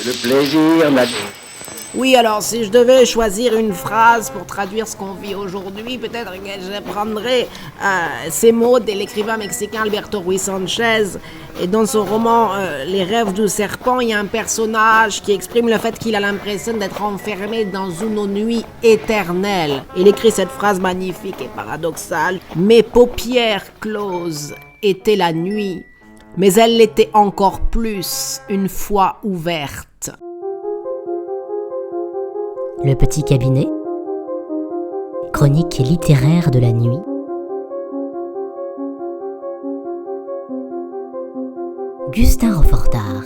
Le plaisir n'a... Oui, alors si je devais choisir une phrase pour traduire ce qu'on vit aujourd'hui, peut-être que je prendrais ces mots de l'écrivain mexicain Alberto Ruiz Sanchez. Et dans son roman Les rêves du serpent, il y a un personnage qui exprime le fait qu'il a l'impression d'être enfermé dans une nuit éternelle. Il écrit cette phrase magnifique et paradoxale. « Mes paupières closes étaient la nuit, mais elles l'étaient encore plus une fois ouvertes. » Le petit cabinet, chronique littéraire de la nuit. Gustin Rofortard.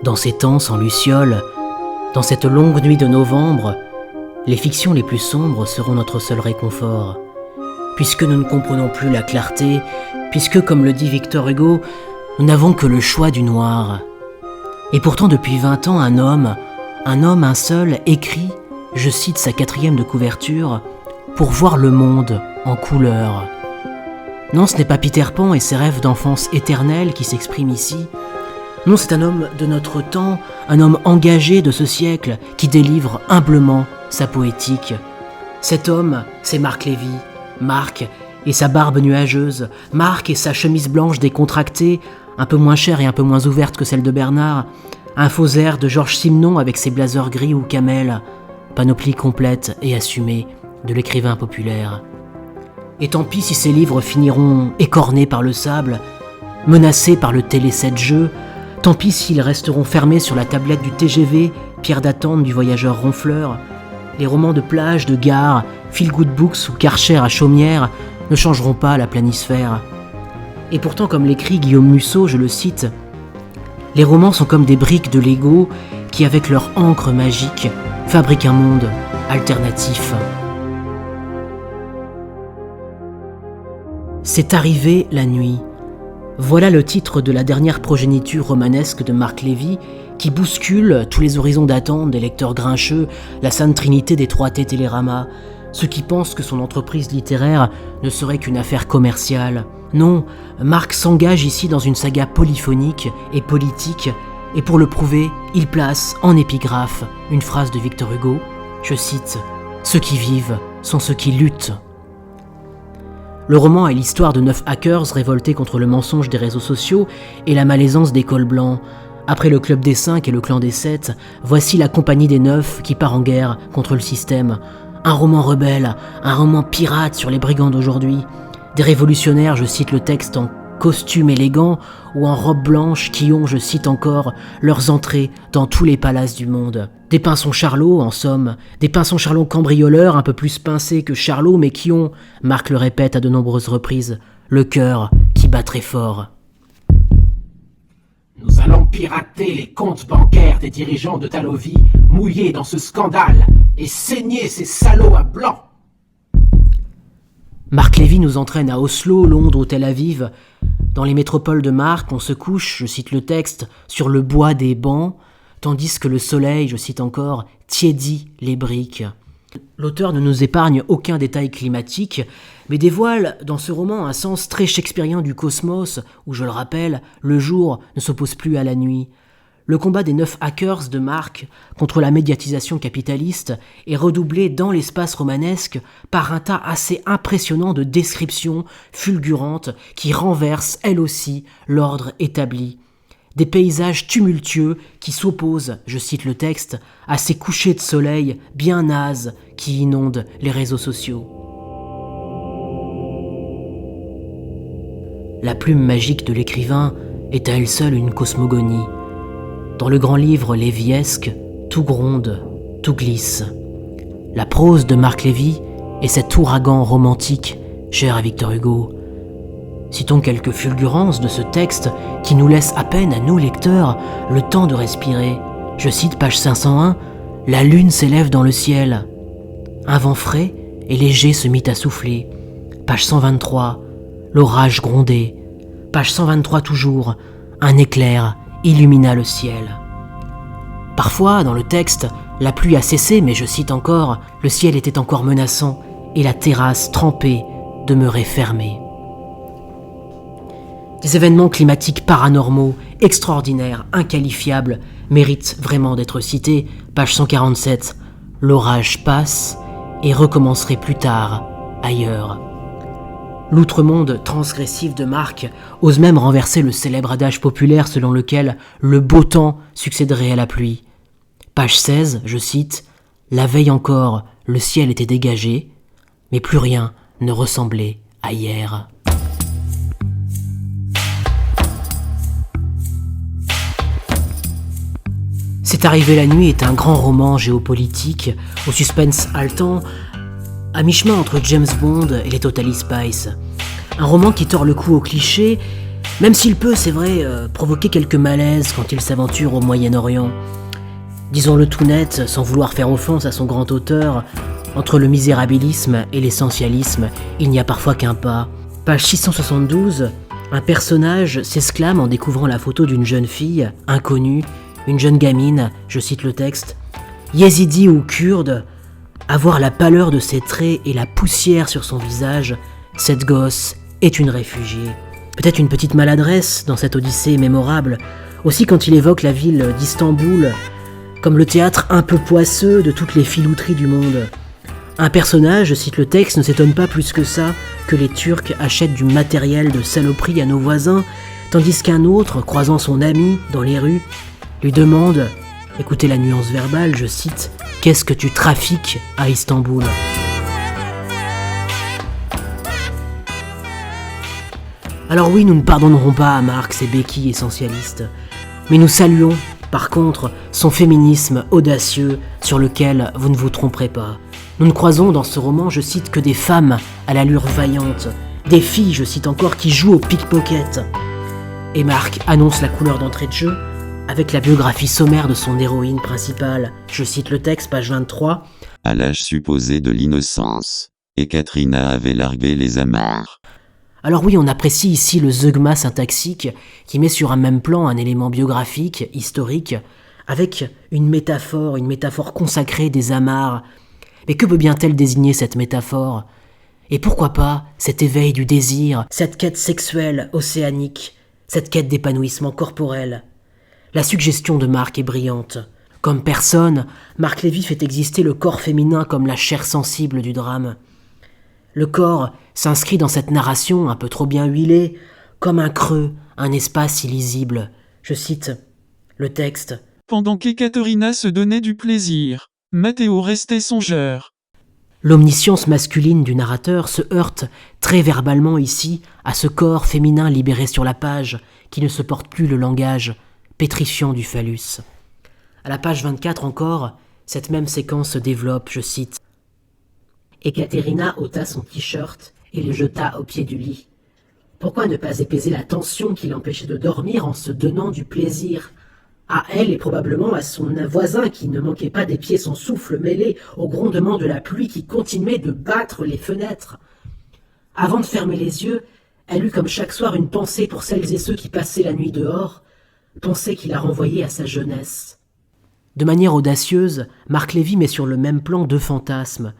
Dans ces temps sans luciole, dans cette longue nuit de novembre, les fictions les plus sombres seront notre seul réconfort. Puisque nous ne comprenons plus la clarté, puisque, comme le dit Victor Hugo, nous n'avons que le choix du noir. Et pourtant, depuis 20 ans, un homme, un seul, écrit, je cite sa 4e de couverture, pour voir le monde en couleur. Non, ce n'est pas Peter Pan et ses rêves d'enfance éternelle qui s'expriment ici. Non, c'est un homme de notre temps, un homme engagé de ce siècle qui délivre humblement sa poétique. Cet homme, c'est Marc Lévy. Marc et sa barbe nuageuse, Marc et sa chemise blanche décontractée, un peu moins chère et un peu moins ouverte que celle de Bernard, un faux air de Georges Simenon avec ses blazers gris ou camel, panoplie complète et assumée de l'écrivain populaire. Et tant pis si ces livres finiront écornés par le sable, menacés par le télé 7 jeux, tant pis s'ils resteront fermés sur la tablette du TGV, pierre d'attente du voyageur ronfleur. Les romans de plage, de gare, Feel Good Books ou Karcher à Chaumière ne changeront pas la planisphère. Et pourtant, comme l'écrit Guillaume Musso, je le cite, les romans sont comme des briques de Lego qui, avec leur encre magique, fabriquent un monde alternatif. C'est arrivé la nuit. Voilà le titre de la dernière progéniture romanesque de Marc Lévy qui bouscule tous les horizons d'attente des lecteurs grincheux, la sainte trinité des 3T Télérama, ceux qui pensent que son entreprise littéraire ne serait qu'une affaire commerciale. Non, Marc s'engage ici dans une saga polyphonique et politique, et pour le prouver, il place en épigraphe une phrase de Victor Hugo, je cite « Ceux qui vivent sont ceux qui luttent ». Le roman est l'histoire de 9 hackers révoltés contre le mensonge des réseaux sociaux et la malaisance des cols blancs. Après le club des 5 et le clan des 7, voici la compagnie des 9 qui part en guerre contre le système. Un roman rebelle, un roman pirate sur les brigands d'aujourd'hui. Des révolutionnaires, je cite le texte, en costume élégant ou en robe blanche qui ont, je cite encore, leurs entrées dans tous les palaces du monde. Des pinsons Charlot, en somme, des pinsons Charlot cambrioleurs un peu plus pincés que Charlot, mais qui ont, Marc le répète à de nombreuses reprises, le cœur qui bat très fort. Nous allons pirater les comptes bancaires des dirigeants de Talovie, mouiller dans ce scandale et saigner ces salauds à blanc. Marc Lévy nous entraîne à Oslo, Londres ou Tel Aviv. Dans les métropoles de Marc, on se couche, je cite le texte, sur le bois des bancs, tandis que le soleil, je cite encore, tiédit les briques. L'auteur ne nous épargne aucun détail climatique, mais dévoile dans ce roman un sens très shakespearien du cosmos, où, je le rappelle, le jour ne s'oppose plus à la nuit. Le combat des 9 hackers de Marc contre la médiatisation capitaliste est redoublé dans l'espace romanesque par un tas assez impressionnant de descriptions fulgurantes qui renversent, elles aussi, l'ordre établi. Des paysages tumultueux qui s'opposent, je cite le texte, à ces couchers de soleil bien nazes qui inondent les réseaux sociaux. La plume magique de l'écrivain est à elle seule une cosmogonie. Dans le grand livre léviesque, tout gronde, tout glisse. La prose de Marc Lévy est cet ouragan romantique cher à Victor Hugo. Citons quelques fulgurances de ce texte qui nous laisse à peine à nous lecteurs le temps de respirer. Je cite page 501, « La lune s'élève dans le ciel. Un vent frais et léger se mit à souffler. » Page 123, « L'orage grondait. » Page 123 toujours, « Un éclair illumina le ciel. » Parfois, dans le texte, la pluie a cessé, mais je cite encore, le ciel était encore menaçant et la terrasse trempée demeurait fermée. Des événements climatiques paranormaux, extraordinaires, inqualifiables, méritent vraiment d'être cités. Page 147. L'orage passe et recommencerait plus tard, ailleurs. L'outre-monde transgressif de Marc ose même renverser le célèbre adage populaire selon lequel le beau temps succéderait à la pluie. Page 16, je cite, « La veille encore, le ciel était dégagé, mais plus rien ne ressemblait à hier. » C'est arrivé la nuit est un grand roman géopolitique, au suspense haletant, à mi-chemin entre James Bond et les Totally Spies. Un roman qui tord le cou aux clichés, même s'il peut, c'est vrai, provoquer quelques malaises quand il s'aventure au Moyen-Orient. Disons-le tout net, sans vouloir faire offense à son grand auteur, entre le misérabilisme et l'essentialisme, il n'y a parfois qu'un pas. Page 672, un personnage s'exclame en découvrant la photo d'une jeune fille, inconnue, une jeune gamine, je cite le texte, « Yézidi ou kurde, avoir la pâleur de ses traits et la poussière sur son visage, cette gosse est une réfugiée. » Peut-être une petite maladresse dans cette odyssée mémorable, aussi quand il évoque la ville d'Istanbul, comme le théâtre un peu poisseux de toutes les filouteries du monde. Un personnage, je cite le texte, ne s'étonne pas plus que ça que les Turcs achètent du matériel de saloperie à nos voisins, tandis qu'un autre, croisant son ami dans les rues, lui demande, écoutez la nuance verbale, je cite, « Qu'est-ce que tu trafiques à Istanbul ?» Alors oui, nous ne pardonnerons pas à Marc ses béquilles essentialistes, mais nous saluons, par contre, son féminisme audacieux sur lequel vous ne vous tromperez pas. Nous ne croisons dans ce roman, je cite, que des femmes à l'allure vaillante, des filles, je cite encore, qui jouent au pickpocket. Et Marc annonce la couleur d'entrée de jeu avec la biographie sommaire de son héroïne principale. Je cite le texte, page 23. À l'âge supposé de l'innocence, Ekaterina avait largué les amarres. Alors oui, on apprécie ici le zeugma syntaxique qui met sur un même plan un élément biographique, historique, avec une métaphore consacrée des amarres. Mais que peut bien-elle désigner cette métaphore ? Et pourquoi pas cet éveil du désir, cette quête sexuelle océanique, cette quête d'épanouissement corporel ? La suggestion de Marc est brillante. Comme personne, Marc Lévy fait exister le corps féminin comme la chair sensible du drame. Le corps s'inscrit dans cette narration un peu trop bien huilée, comme un creux, un espace illisible. Je cite le texte. « Pendant qu'Ekaterina se donnait du plaisir, Matteo restait songeur. » L'omniscience masculine du narrateur se heurte très verbalement ici à ce corps féminin libéré sur la page, qui ne supporte plus le langage, pétrifiant du phallus. À la page 24 encore, cette même séquence se développe, je cite. Ekaterina ôta son t-shirt et le jeta au pied du lit. Pourquoi ne pas épaiser la tension qui l'empêchait de dormir en se donnant du plaisir ? À elle et probablement à son voisin qui ne manquait pas d'épier son souffle mêlé au grondement de la pluie qui continuait de battre les fenêtres. Avant de fermer les yeux, elle eut comme chaque soir une pensée pour celles et ceux qui passaient la nuit dehors, pensée qui la renvoyait à sa jeunesse. De manière audacieuse, Marc Lévy met sur le même plan deux fantasmes.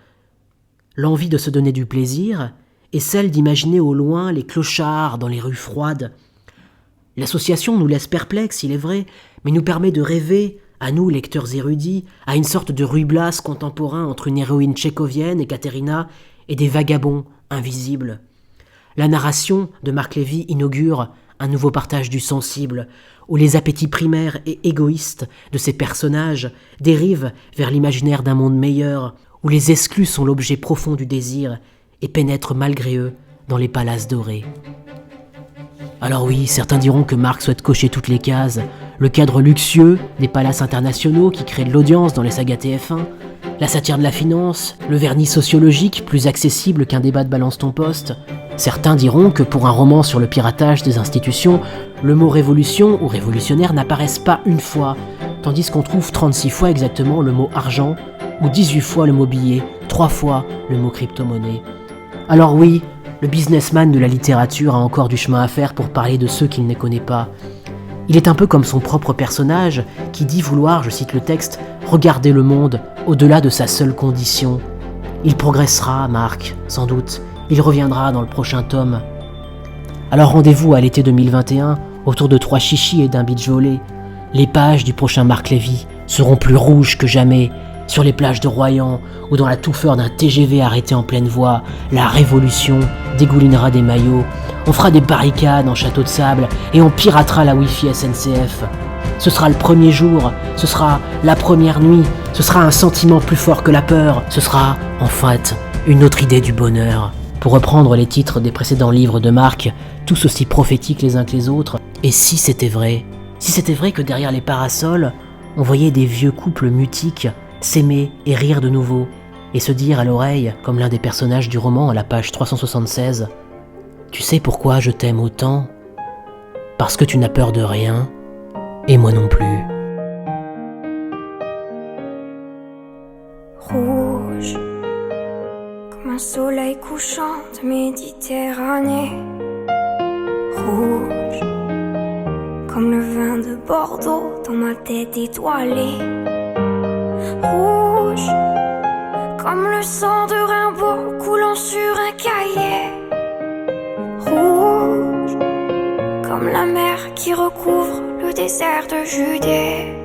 L'envie de se donner du plaisir et celle d'imaginer au loin les clochards dans les rues froides. L'association nous laisse perplexes, il est vrai, mais nous permet de rêver, à nous lecteurs érudits, à une sorte de Ruy Blas contemporain entre une héroïne tchécovienne, Ekaterina, et des vagabonds invisibles. La narration de Marc Lévy inaugure un nouveau partage du sensible, où les appétits primaires et égoïstes de ces personnages dérivent vers l'imaginaire d'un monde meilleur, où les exclus sont l'objet profond du désir et pénètrent malgré eux dans les palaces dorés. Alors oui, certains diront que Marc souhaite cocher toutes les cases, le cadre luxueux des palaces internationaux qui créent de l'audience dans les sagas TF1, la satire de la finance, le vernis sociologique plus accessible qu'un débat de Balance ton poste. Certains diront que pour un roman sur le piratage des institutions, le mot révolution ou révolutionnaire n'apparaisse pas une fois, tandis qu'on trouve 36 fois exactement le mot argent, ou 18 fois le mot billet, 3 fois le mot crypto-monnaie. Alors oui, le businessman de la littérature a encore du chemin à faire pour parler de ceux qu'il ne connaît pas. Il est un peu comme son propre personnage, qui dit vouloir, je cite le texte, « regarder le monde au-delà de sa seule condition ». Il progressera, Marc, sans doute. Il reviendra dans le prochain tome. Alors rendez-vous à l'été 2021, autour de 3 chichis et d'un beach volley. Les pages du prochain Marc Lévy seront plus rouges que jamais. Sur les plages de Royan ou dans la touffeur d'un TGV arrêté en pleine voie, la révolution dégoulinera des maillots. On fera des barricades en château de sable et on piratera la Wi-Fi SNCF. Ce sera le premier jour, ce sera la première nuit, ce sera un sentiment plus fort que la peur, ce sera, en fait, une autre idée du bonheur. Pour reprendre les titres des précédents livres de Marc, tous aussi prophétiques les uns que les autres, et si c'était vrai que derrière les parasols, on voyait des vieux couples mutiques s'aimer et rire de nouveau, et se dire à l'oreille, comme l'un des personnages du roman à la page 376, « Tu sais pourquoi je t'aime autant ? Parce que tu n'as peur de rien, et moi non plus. » Rouge, comme un soleil couchant de Méditerranée. Rouge, comme le vin de Bordeaux dans ma tête étoilée. Rouge, comme le sang de Rimbaud coulant sur un cahier. Rouge, comme la mer qui recouvre le désert de Judée.